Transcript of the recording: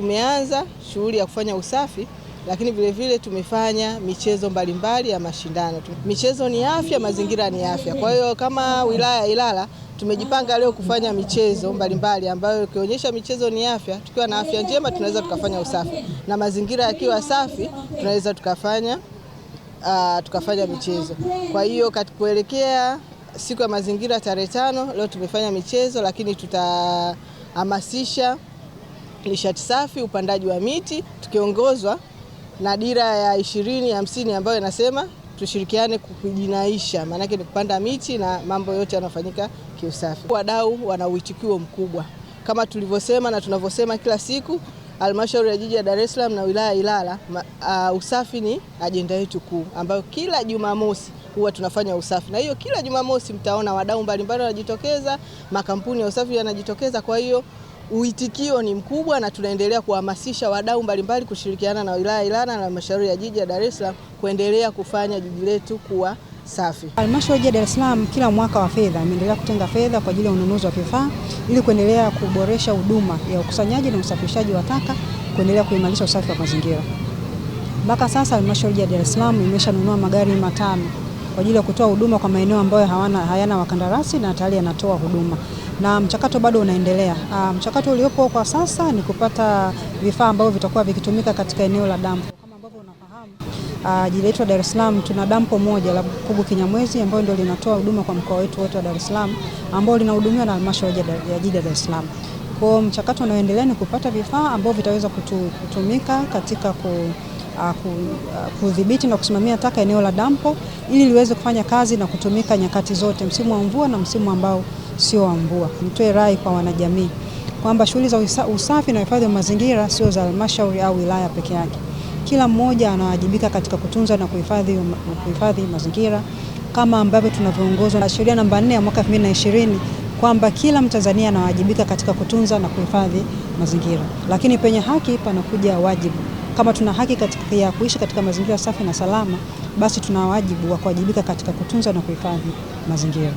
tumeanza shughuli ya kufanya usafi, lakini vile vile tumefanya michezo mbalimbali ya mashindano. Michezo ni afya, mazingira ni afya. Kwa hiyo kama wilaya ya Ilala tumejipanga leo kufanya michezo mbalimbali ambayo ikionyesha michezo ni afya, tukiwa na afya njema tunaweza tukafanya usafi, na mazingira yakiwa safi tunaweza tukafanya michezo. Kwa hiyo kuelekea siku ya mazingira tarehe 5 leo tumefanya michezo, lakini tutahamasisha nishati safi, upandaji wa miti, tukiongozwa na dira ya 2050 ambayo inasema tushirikiane kujinaisha, maana yake ni kupanda miti na mambo yote yanafanyika kiusafi. Wadau wana uitikio mkubwa. Kama tulivyosema na tunavyosema kila siku, Halmashauri ya Jiji la Dar es Salaam na wilaya ya Ilala, usafi ni ajenda yetu kuu, ambayo kila Jumamosi huwa tunafanya usafi. Na hiyo kila Jumamosi mtaona wadau mbalimbali wanajitokeza, makampuni ya usafi yanajitokeza. Kwa hiyo uitikio ni mkubwa na tunaendelea kuhamasisha wadau mbalimbali kushirikiana na wilaya ya Ilala na Halmashauri ya Jiji la Dar es Salaam kuendelea kufanya jiji letu kuwa safi. Halmashauri ya Dar es Salaam kila mwaka wa fedha imeendelea kutenga fedha kwa ajili ya ununuzi wa vifaa ili kuendelea kuboresha huduma ya ukusanyaji na usafirishaji wa taka, kuendelea kuimarisha usafi wa mazingira. Mpaka sasa Halmashauri ya Dar es Salaam imeshanunua magari 5 kwa ajili ya kutoa huduma kwa maeneo ambayo hayana wakandarasi na tayari yanatoa huduma. Na mchakato bado unaendelea. Mchakato uliopo kwa sasa ni kupata vifaa ambavyo vitakuwa vikitumika katika eneo la dampo. Kama ambavyo unafahamu, jiji letu la Dar es Salaam tuna dampo moja la Pugu Kinyamwezi ambalo ndio linatoa huduma kwa mkoa wetu wote wa Dar es Salaam, ambao linahudumiwa na Halmashauri ya Jiji la Dar es Salaam. Kwa mchakato unaoendelea ni kupata vifaa ambavyo vitaweza kutumika katika kudhibiti na kusimamia taka eneo la dampo ili liweze kufanya kazi na kutumika nyakati zote, msimu wa mvua na msimu ambao sio wa mvua. Nitoe rai kwa wanajamii kwamba shughuli za usafi na uhifadhi wa mazingira sio za halmashauri au wilaya peke yake. Kila mmoja anawajibika katika kutunza na kuhifadhi mazingira, kama ambavyo tunavyoongozwa na sheria namba 4 ya mwaka 2020 kwamba kila Mtanzania anawajibika katika kutunza na kuhifadhi mazingira. Lakini penye haki panakuja wajibu. Kama tuna haki ya kuishi katika mazingira safi na salama, basi tuna wajibu wa kuwajibika katika kutunza na kuhifadhi mazingira.